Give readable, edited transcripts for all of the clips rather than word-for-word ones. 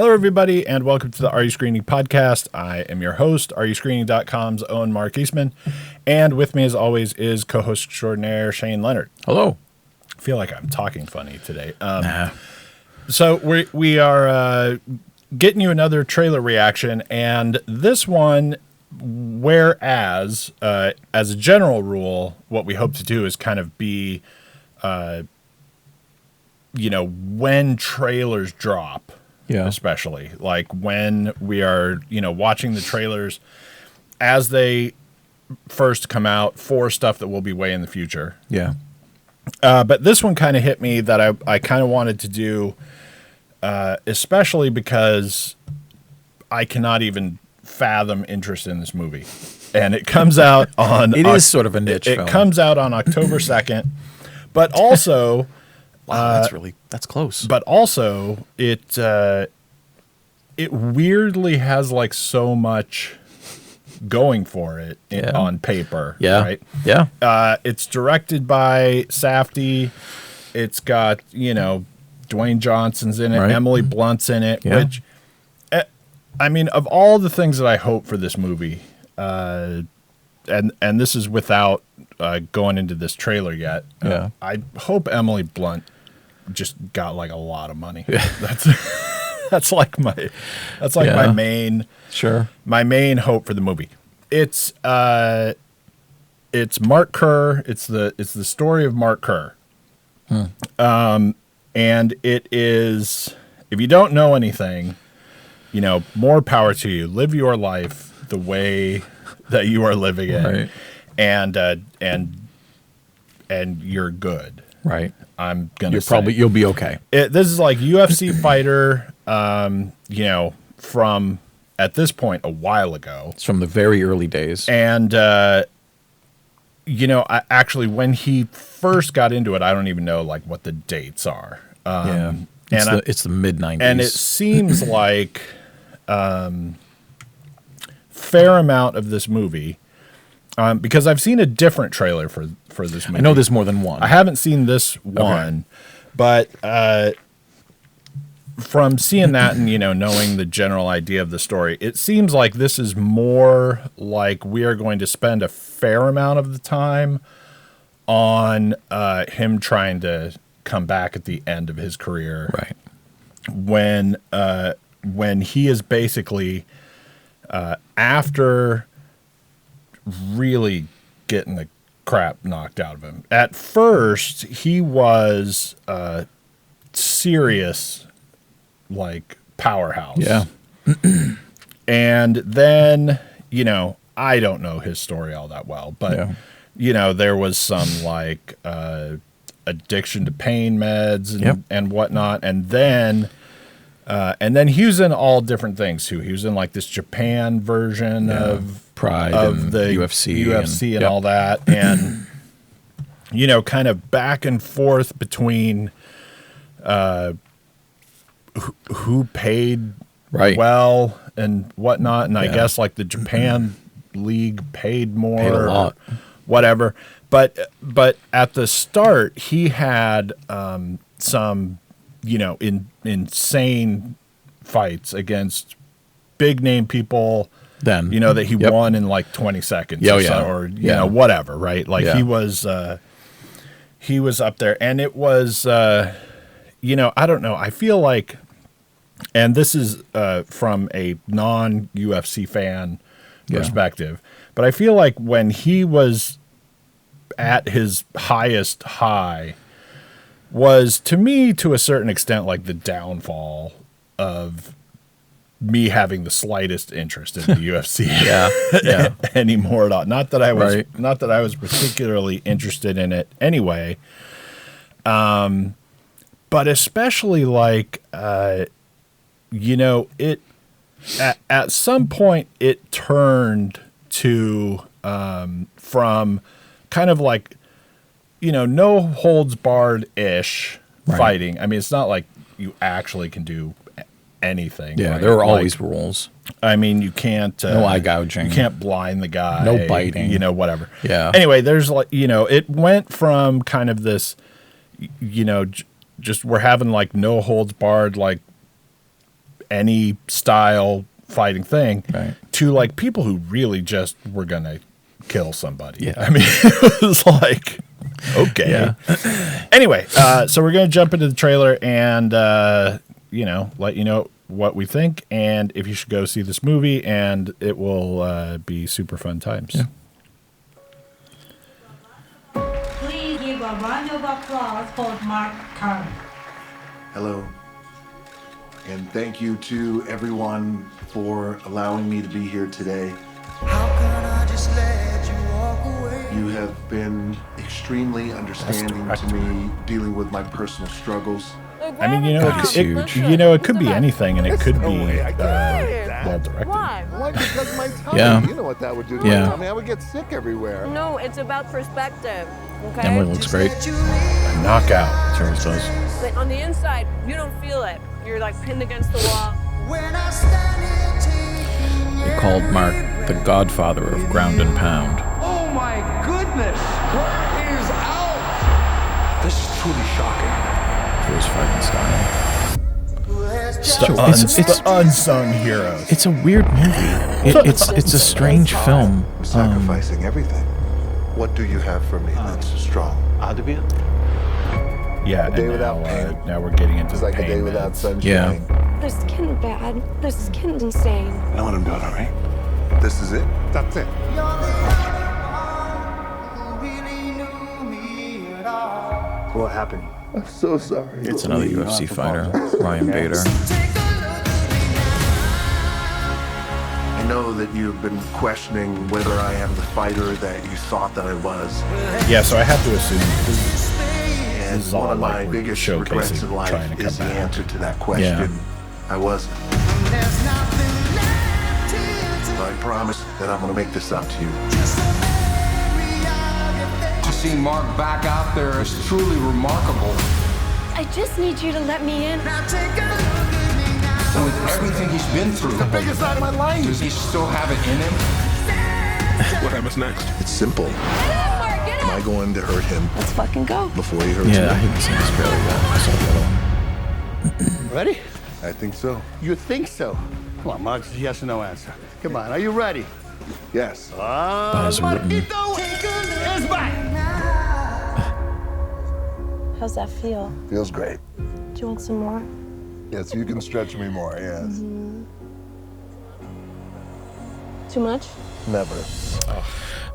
Hello, everybody, and welcome to the Are You Screening podcast. I am your host, AreYouScreening.com's own Mark Eastman, and with me, as always, is co-host extraordinaire Shane Leonard. Hello. I feel like I'm talking funny today. So we are getting you another trailer reaction, and this one, whereas as a general rule, what we hope to do is kind of be, when trailers drop. Yeah. Especially like when we are, watching the trailers as they first come out for stuff that will be way in the future. Yeah. But this one kind of hit me that I kind of wanted to do, especially because I cannot even fathom interest in this movie. And it comes out on... It is sort of a niche film. It comes out on October 2nd, but also... Wow, that's close. But also, it weirdly has like so much going for it on paper. Yeah. Right. Yeah. It's directed by Safdie. It's got Dwayne Johnson's in it. Right. Emily Blunt's in it. Yeah. Which, I mean, of all the things that I hope for this movie, and this is without going into this trailer yet. I hope Emily Blunt just got like a lot of money. Yeah. That's like my main hope for the movie. It's Mark Kerr. It's the story of Mark Kerr. And it is, if you don't know anything, more power to you. Live your life the way that you are living it. Right. And you're good. Right. I'm gonna you'll be okay. This is like UFC fighter, from at this point a while ago. It's from the very early days. And I actually, when he first got into it, I don't even know like what the dates are. It's the mid 90s, and it seems like fair amount of this movie. Because I've seen a different trailer for this movie. I know there's more than one. I haven't seen this one, but from seeing that and knowing the general idea of the story, it seems like this is more like we are going to spend a fair amount of the time on him trying to come back at the end of his career, right? When he is basically after really getting the crap knocked out of him. At first, he was a serious, like, powerhouse. Yeah. And then, I don't know his story all that well, but, there was some, like, addiction to pain meds and whatnot. And then he was in all different things, too. He was in, like, this Japan version of Pride of and the UFC and all that, and kind of back and forth between who paid well and whatnot, and I guess like the Japan league paid more, paid a lot, whatever. But at the start, he had some insane fights against big name people. Then that he won in like 20 seconds or whatever, right? Like he was up there, and it was I don't know. I feel like, and this is from a non-UFC fan perspective, but I feel like when he was at his highest high was, to me, to a certain extent, like the downfall of me having the slightest interest in the UFC anymore at all. Not that I was particularly interested in it anyway. But especially like it at some point it turned to from kind of like no holds barred ish fighting. I mean, it's not like you actually can do anything. Yeah, right? there are always rules. I mean, you can't no eye gouging. You can't blind the guy. No biting. Whatever. Yeah. Anyway, there's like it went from kind of this, just we're having like no holds barred, like any style fighting thing to like people who really just were going to kill somebody. Yeah. I mean, it was like, okay. Yeah. Anyway, so we're going to jump into the trailer and, let you know what we think and if you should go see this movie, and it will be super fun times. Yeah. Please give a round of applause for Mark Kerr. Hello. And thank you to everyone for allowing me to be here today. How can I just let you walk away? You have been extremely understanding to me, dealing with my personal struggles. I mean, it could be anything, and it could be well directed. Why? Why? Because my tummy. Yeah. You know what that would do to my tummy. I would get sick everywhere. No, it's about perspective. Okay. Emily looks great. A knockout. Sure does. But on the inside, you don't feel it. You're like pinned against the wall. When I stand here taking They called Mark the godfather of ground and pound. Oh my goodness! Kerr is out! This is truly shocking. For his fighting style. It's unsung heroes. It's a weird movie. It's a strange film. I'm sacrificing everything. What do you have for me that's strong? Yeah, A day and without pain. now we're getting into It's the like a pain day without meds. sunshine. Yeah. This is getting bad. This is getting insane. I know what I'm doing, all right? This is it? That's it. You're the only one who really knew me at all. What happened? I'm so sorry. It's another UFC fighter, Ryan Bader. Take a look at me now. I know that you've been questioning whether I am the fighter that you thought that I was. Yeah, so I have to assume this And is all one of my like we're biggest showcasing regrets in trying life to is the come back. answer to that question. I wasn't. There's nothing left here So I promise that I'm going to make this up to you. To see Mark back out there is truly remarkable. I just need you to let me in. Now take a look at me now. With everything he's been through, The biggest night of my life. does he still have it in him? What happens next? It's simple. Am I going to hurt him Let's fucking go. before he hurts Yeah, I me? haven't seen this trailer yet. I saw the other one. Ready? I think so. You think so? Come on, Mark. Yes or no answer. Come on. Are you ready? Yes. Eyes written. Marquito is back. How's that feel? Feels great. Do you want some more? Yes, you can stretch me more. Yes. Too much? Never.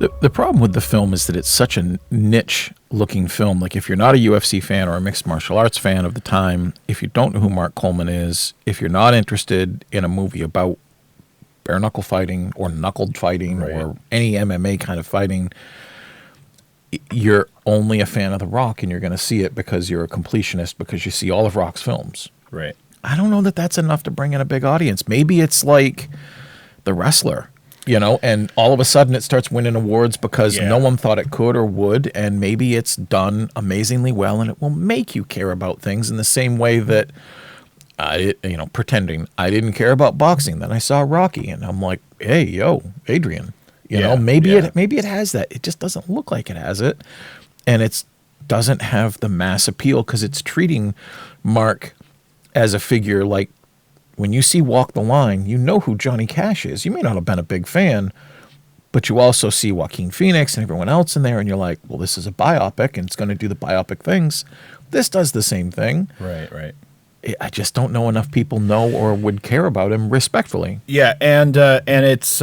The problem with the film is that it's such a niche-looking film. Like, if you're not a UFC fan or a mixed martial arts fan of the time, if you don't know who Mark Coleman is, if you're not interested in a movie about bare-knuckle fighting or knuckled fighting or any MMA kind of fighting, you're only a fan of The Rock, and you're going to see it because you're a completionist, because you see all of Rock's films. Right. I don't know that that's enough to bring in a big audience. Maybe it's like The Wrestler, and all of a sudden it starts winning awards because no one thought it could or would, and maybe it's done amazingly well, and it will make you care about things in the same way that pretending I didn't care about boxing. Then I saw Rocky, and I'm like, hey, yo, Adrian. Maybe it has that. It just doesn't look like it has it, and it doesn't have the mass appeal because it's treating Mark as a figure like when you see Walk the Line, you know who Johnny Cash is. You may not have been a big fan, but you also see Joaquin Phoenix and everyone else in there, and you're like, well, this is a biopic, and it's going to do the biopic things. This does the same thing. Right. I just don't know enough people know or would care about him respectfully. Yeah, and it's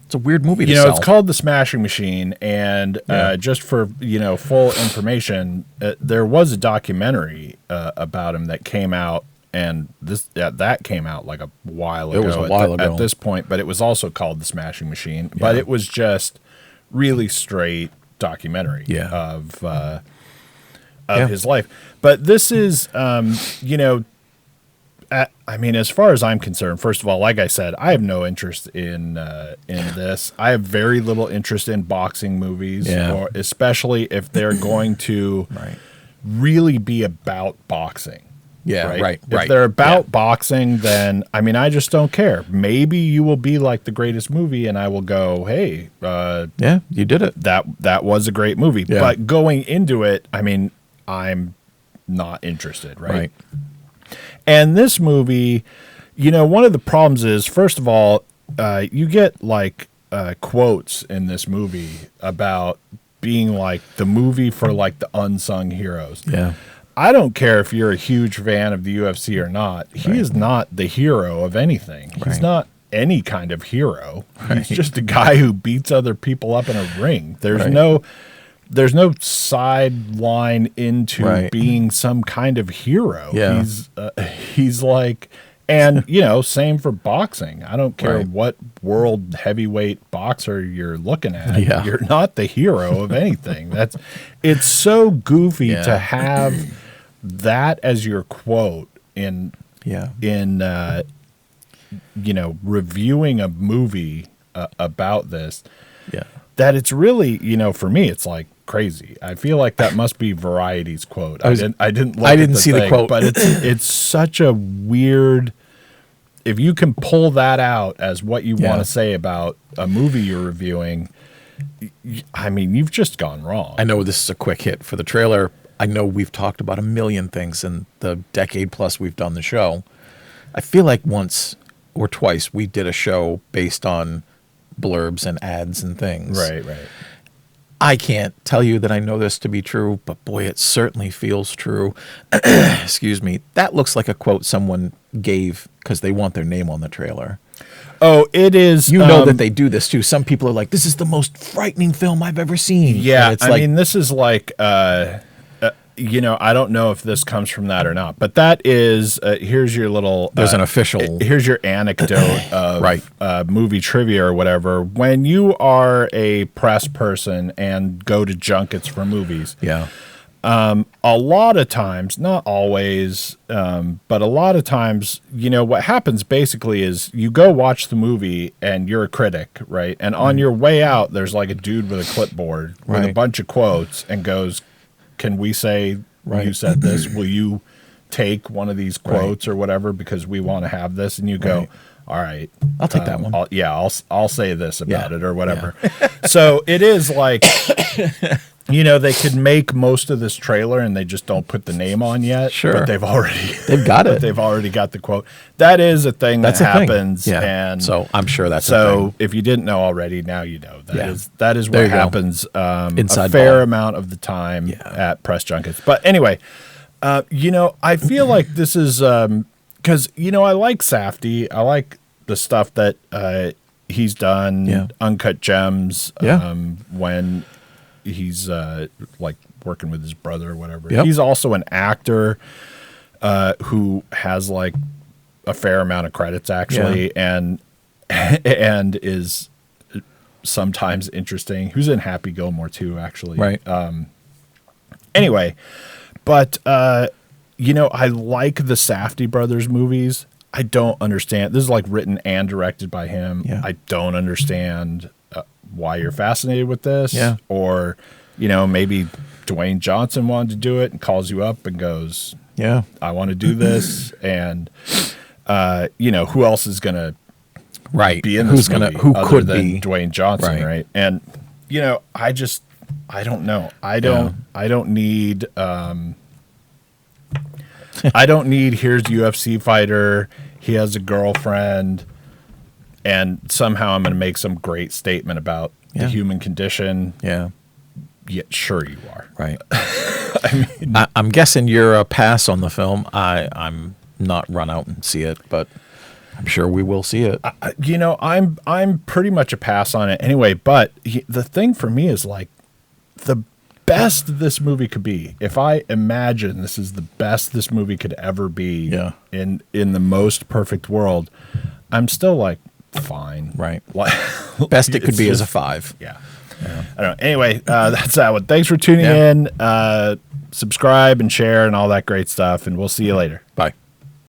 it's a weird movie to sell. It's called The Smashing Machine, and just for full information, there was a documentary about him that came out, and that came out like a while ago. It was a while ago at this point, but it was also called The Smashing Machine. But it was just really straight documentary of his life. But this is, as far as I'm concerned, first of all, like I said, I have no interest in this. I have very little interest in boxing movies, or especially if they're going to really be about boxing. Yeah, right. If they're about boxing, then I just don't care. Maybe you will be like the greatest movie, and I will go, hey, you did it. That was a great movie. Yeah. But going into it, I'm not interested, right? And this movie, you know, one of the problems is, first of all, you get like quotes in this movie about being like the movie for like the unsung heroes. Yeah. I don't care if you're a huge fan of the UFC or not. He is not the hero of anything. He's not any kind of hero. He's just a guy who beats other people up in a ring. There's no sideline into being some kind of hero. Yeah. He's like, and you know, same for boxing. I don't care what world heavyweight boxer you're looking at. Yeah. You're not the hero of anything. It's so goofy to have that as your quote in you know, reviewing a movie about this. Yeah. That it's really, you know, for me, it's like crazy. I feel like that must be Variety's quote. I didn't see the quote, but it's such a weird. If you can pull that out as what you want to say about a movie you're reviewing, I mean, you've just gone wrong. I know this is a quick hit for the trailer. I know we've talked about a million things in the decade plus we've done the show. I feel like once or twice we did a show based on blurbs and ads and things. Right. I can't tell you that I know this to be true, but boy, it certainly feels true. Excuse me. That looks like a quote someone gave because they want their name on the trailer. Oh, it is. You know that they do this too. Some people are like, this is the most frightening film I've ever seen. Yeah, it's I mean, this is like, you know, I don't know if this comes from that or not, but that is, here's your little... There's an official... Here's your anecdote of movie trivia or whatever. When you are a press person and go to junkets for movies, a lot of times, not always, but a lot of times, you know, what happens basically is you go watch the movie and you're a critic, right? And on your way out, there's like a dude with a clipboard with a bunch of quotes and goes... Can we say you said this? Will you take one of these quotes or whatever because we want to have this? And you go, all right, I'll take that one. I'll say this about it or whatever. So it is like, you know, they could make most of this trailer and they just don't put the name on yet. Sure, but they've got it. They've already got the quote. That is a thing that happens. Thing. Yeah. And so I'm sure that's so. If you didn't know already, now you know. That is what happens Inside a fair amount of the time at press junkets. But anyway, you know, I feel like this is because you know I like Safdie. I like the stuff that he's done. Uncut Gems. When he's like working with his brother or whatever. He's also an actor who has like a fair amount of credits actually, and is sometimes interesting. Who's in Happy Gilmore too, actually. Right. Anyway, but you know, I like the Safdie brothers movies. I don't understand. This is like written and directed by him. I don't understand why you're fascinated with this, or you know, maybe Dwayne Johnson wanted to do it and calls you up and goes, I want to do this, and you know, who else is gonna be in this movie other than Dwayne Johnson, right? And you know, I don't know. I don't need I don't need here's UFC fighter, he has a girlfriend, and somehow I'm going to make some great statement about the human condition. Yeah, sure you are. Right. I mean, I'm guessing you're a pass on the film. I'm not run out and see it, but I'm sure we will see it. You know, I'm pretty much a pass on it anyway. But the thing for me is like the best this movie could be. If I imagine this is the best this movie could ever be, in the most perfect world, I'm still like. Fine, right? Best it could be is a 5. Yeah. I don't know. Anyway, that's that one. Thanks for tuning in. Subscribe and share and all that great stuff, and we'll see you later. Bye.